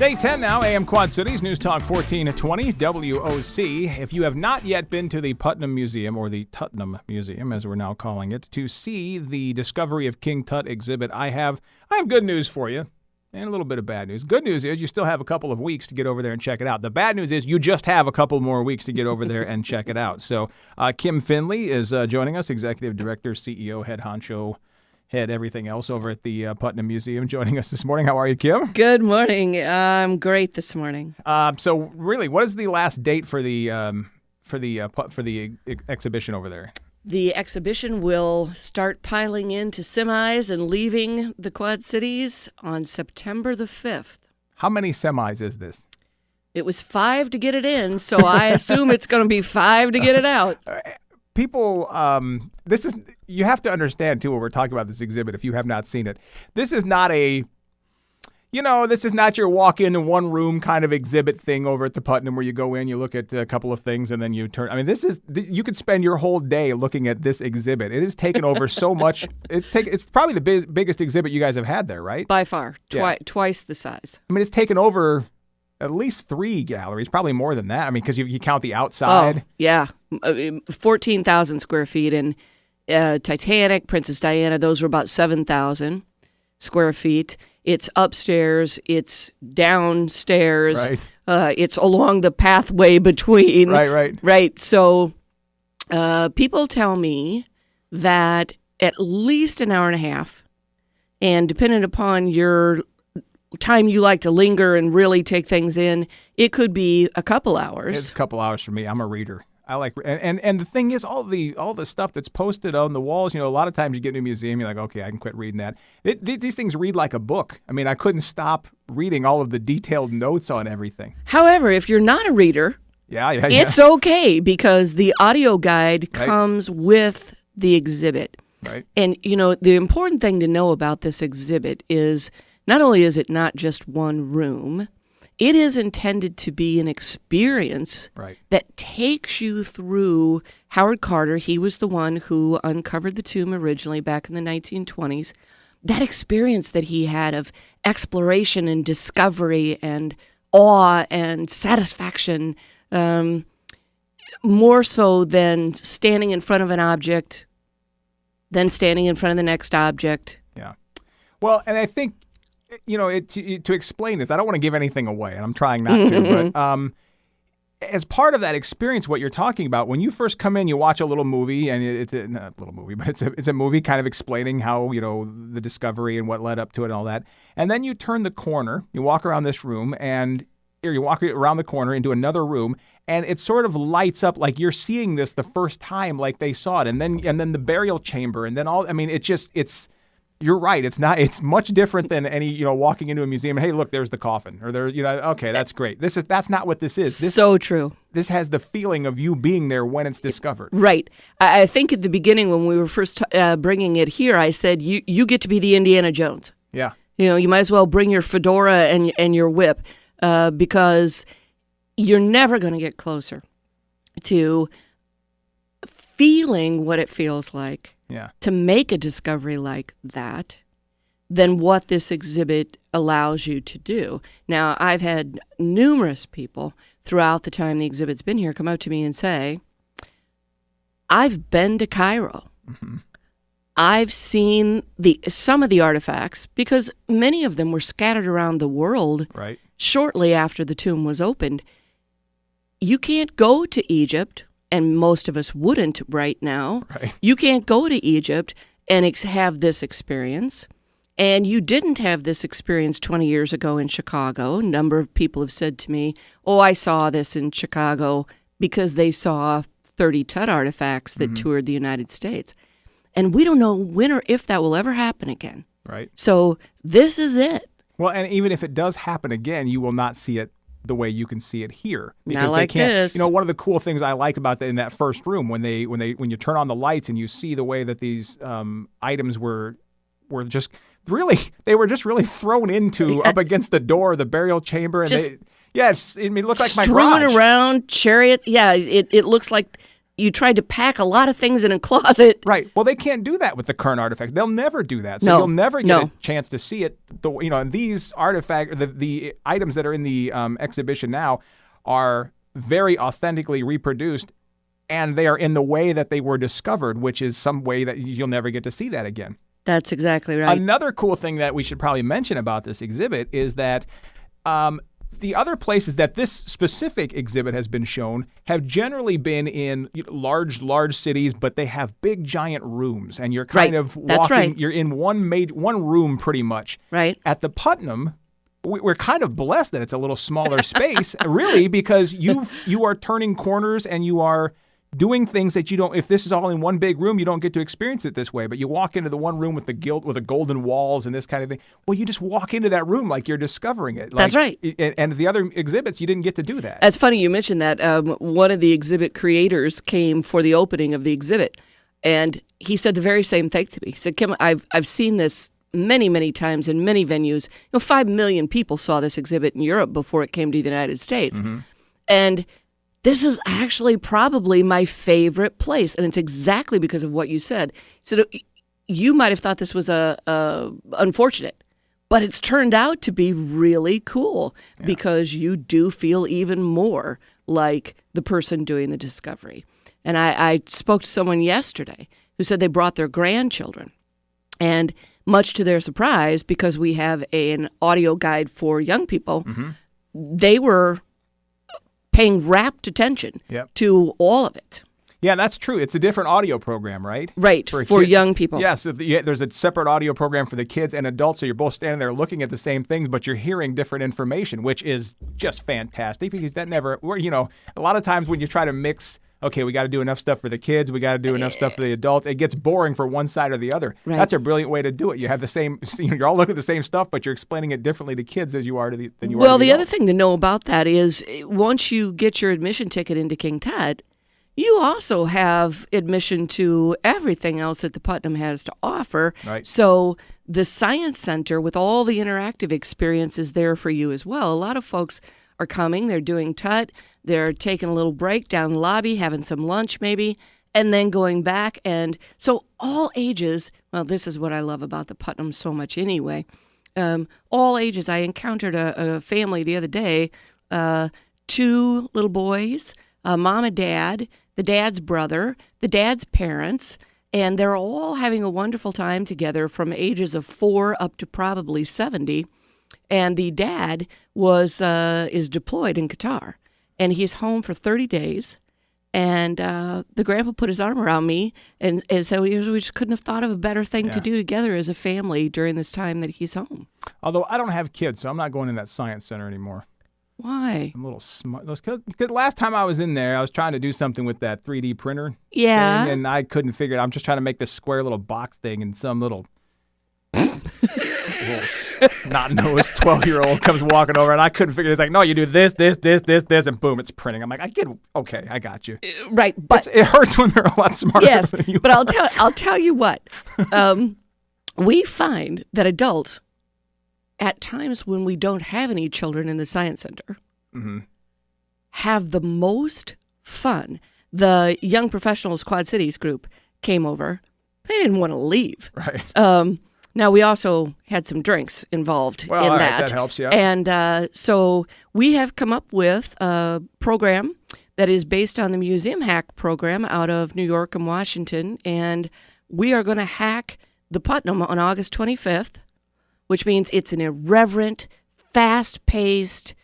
It's 8:10 now, AM Quad Cities, News Talk 1420, WOC. If you have not yet been to the Putnam Museum, or the Putnam Museum, as we're now calling it, to see the Discovery of King Tut exhibit, I have good news for you, and a little bit of bad news. Good news is you still have a couple of weeks to get over there and check it out. The bad news is you just have a couple more weeks to get over there and check it out. So Kim Findlay is joining us, Executive Director, CEO, Head Honcho, Head everything else over at the Putnam Museum, joining us this morning. How are you, Kim? Good morning. I'm great this morning. So really, what is the last date for the exhibition over there? The exhibition will start piling into semis and leaving the Quad Cities on September the 5th. How many semis is this? It was 5 to get it in, so I assume it's going to be 5 to get it out. People, you have to understand, too, when we're talking about this exhibit, if you have not seen it. This is not your walk into one room kind of exhibit thing over at the Putnam where you go in, you look at a couple of things, and then you turn. I mean, you could spend your whole day looking at this exhibit. It has taken over so much. It's probably the biggest exhibit you guys have had there, right? By far. Twice the size. I mean, it's taken over at least 3 galleries, probably more than that. I mean, because you count the outside. Oh, yeah. 14,000 square feet. And Titanic, Princess Diana, those were about 7,000 square feet. It's upstairs. It's downstairs. Right. It's along the pathway between. Right. Right. So people tell me that at least an hour and a half, and depending upon your time you like to linger and really take things in, it could be a couple hours. It's a couple hours for me. I'm a reader. I like, and the thing is, all the stuff that's posted on the walls. You know, a lot of times you get to a museum, you're like, okay, I can quit reading that. These things read like a book. I mean, I couldn't stop reading all of the detailed notes on everything. However, if you're not a reader, it's okay, because the audio guide comes with the exhibit. Right. And the important thing to know about this exhibit is not only is it not just one room, it is intended to be an experience that takes you through Howard Carter. He was the one who uncovered the tomb originally back in the 1920s. That experience that he had of exploration and discovery and awe and satisfaction, more so than standing in front of an object, then standing in front of the next object. Yeah. Well, and I think, to explain this, I don't want to give anything away, and I'm trying not to, but as part of that experience, what you're talking about, when you first come in, you watch a little movie, and it's not a little movie, but it's a movie kind of explaining how, the discovery and what led up to it and all that. And then you turn the corner, you walk around this room, or you walk around the corner into another room, and it sort of lights up like you're seeing this the first time, like they saw it, and then the burial chamber, and then it's. You're right. It's much different than any, walking into a museum. Hey, look, there's the coffin, or okay, that's great. That's not what this is. So true. This has the feeling of you being there when it's discovered. Right. I think at the beginning when we were first bringing it here, I said, you get to be the Indiana Jones. Yeah. You might as well bring your fedora and your whip, because you're never going to get closer to feeling what it feels like to make a discovery like that than what this exhibit allows you to do. Now, I've had numerous people throughout the time the exhibit's been here come up to me and say, I've been to Cairo. Mm-hmm. I've seen some of the artifacts, because many of them were scattered around the world shortly after the tomb was opened. You can't go to Egypt, and most of us wouldn't right now. Right. You can't go to Egypt and have this experience. And you didn't have this experience 20 years ago in Chicago. A number of people have said to me, I saw this in Chicago, because they saw 30 Tut artifacts that toured the United States. And we don't know when or if that will ever happen again. Right. So this is it. Well, and even if it does happen again, you will not see it the way you can see it here, because not like they can't. This. One of the cool things I like about in that first room, when you turn on the lights and you see the way that these items were just really thrown into up against the door, the burial chamber, and it looked like my garage. Strewn around chariots. Yeah, it looks like you tried to pack a lot of things in a closet. Right. Well, they can't do that with the current artifacts. They'll never do that. So No. you'll never get No. a chance to see it. And these artifacts, the items that are in the exhibition now are very authentically reproduced, and they are in the way that they were discovered, which is some way that you'll never get to see that again. That's exactly right. Another cool thing that we should probably mention about this exhibit is that the other places that this specific exhibit has been shown have generally been in large cities, but they have big, giant rooms, and you're kind of walking. That's right. You're in one room pretty much. Right. At the Putnam, we're kind of blessed that it's a little smaller space, really, because you are turning corners and you are doing things that you don't. If this is all in one big room, you don't get to experience it this way. But you walk into the one room with the golden walls and this kind of thing. Well, you just walk into that room like you're discovering it. That's right. And the other exhibits, you didn't get to do that. It's funny you mentioned that. One of the exhibit creators came for the opening of the exhibit, and he said the very same thing to me. He said, "Kim, I've seen this many, many times in many venues. 5 million people saw this exhibit in Europe before it came to the United States, and this is actually probably my favorite place, and it's exactly because of what you said." So you might have thought this was unfortunate, but it's turned out to be really cool because you do feel even more like the person doing the discovery. And I spoke to someone yesterday who said they brought their grandchildren, and much to their surprise, because we have an audio guide for young people, they were paying rapt attention to all of it. Yeah, that's true. It's a different audio program, right? Right, for young people. Yes, there's a separate audio program for the kids and adults, so you're both standing there looking at the same things, but you're hearing different information, which is just fantastic because that never, a lot of times when you try to mix, okay, we got to do enough stuff for the kids, we got to do enough stuff for the adults, it gets boring for one side or the other. Right. That's a brilliant way to do it. You have the same, you're all looking at the same stuff, but you're explaining it differently to kids than you are to the adults. Well, the other thing to know about that is once you get your admission ticket into King Tut, you also have admission to everything else that the Putnam has to offer. Right. So the Science Center with all the interactive experience is there for you as well. A lot of folks are coming, they're doing Tut, they're taking a little break down the lobby, having some lunch maybe, and then going back. And so all ages, well, this is what I love about the Putnam so much anyway, all ages. I encountered a family the other day, 2 little boys, mom and dad, the dad's brother, the dad's parents, and they're all having a wonderful time together from ages of 4 up to probably 70. And the dad is deployed in Qatar, and he's home for 30 days. And the grandpa put his arm around me and said, we just couldn't have thought of a better thing to do together as a family during this time that he's home. Although I don't have kids, so I'm not going in that science center anymore. Why? I'm a little smart. Because last time I was in there, I was trying to do something with that 3D printer Yeah. thing, and I couldn't figure it out. I'm just trying to make this square little box thing, and some little snot-nosed 12-year-old comes walking over, and I couldn't figure it. It's like, no, you do this, and boom, it's printing. I'm like, I got you. Right, but it hurts when they're a lot smarter yes, than you but are. I'll tell you what. We find that adults, at times when we don't have any children in the Science Center, have the most fun. The Young Professionals Quad Cities group came over. They didn't want to leave. Right. Now, we also had some drinks involved in all right, that. that helps, yeah. And so we have come up with a program that is based on the Museum Hack program out of New York and Washington. And we are going to hack the Putnam on August 25th, which means it's an irreverent, fast-paced,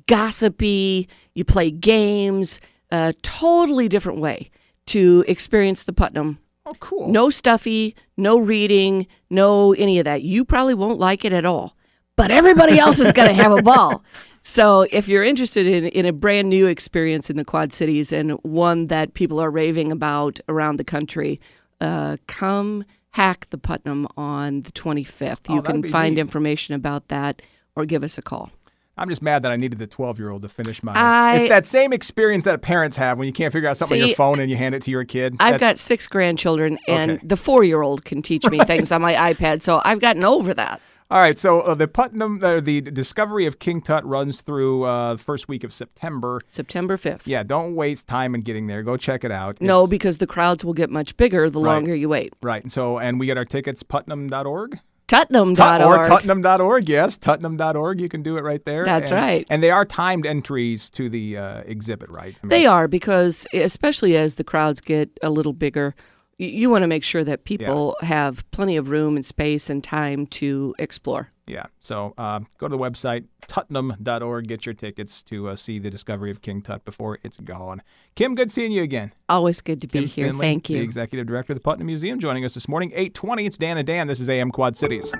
gossipy, you play games, a totally different way to experience the Putnam. Oh, cool. No stuffy, no reading, no any of that. You probably won't like it at all, but everybody else is going to have a ball. So if you're interested in a brand new experience in the Quad Cities and one that people are raving about around the country, come hack the Putnam on the 25th. You can find neat information about that or give us a call. I'm just mad that I needed the 12-year-old to finish mine. It's that same experience that parents have when you can't figure out something on your phone and you hand it to your kid. I've got 6 grandchildren, and the 4-year-old can teach me things on my iPad, so I've gotten over that. All right, so the Discovery of King Tut runs through the first week of September. September 5th. Yeah, don't waste time in getting there. Go check it out. No, because the crowds will get much bigger the longer you wait. Right, and we get our tickets, putnam.org. Putnam.org. Or Putnam.org, yes. Putnam.org. You can do it right there. That's right. And they are timed entries to the exhibit, right? They are, because especially as the crowds get a little bigger, you want to make sure that people have plenty of room and space and time to explore. Yeah. So go to the website, Putnam.org. Get your tickets to see the Discovery of King Tut before it's gone. Kim, good seeing you again. Always good to be Kim here. Findlay, Thank you. The Executive Director of the Putnam Museum, joining us this morning, 8:20. It's Dan and Dan. This is AM Quad Cities.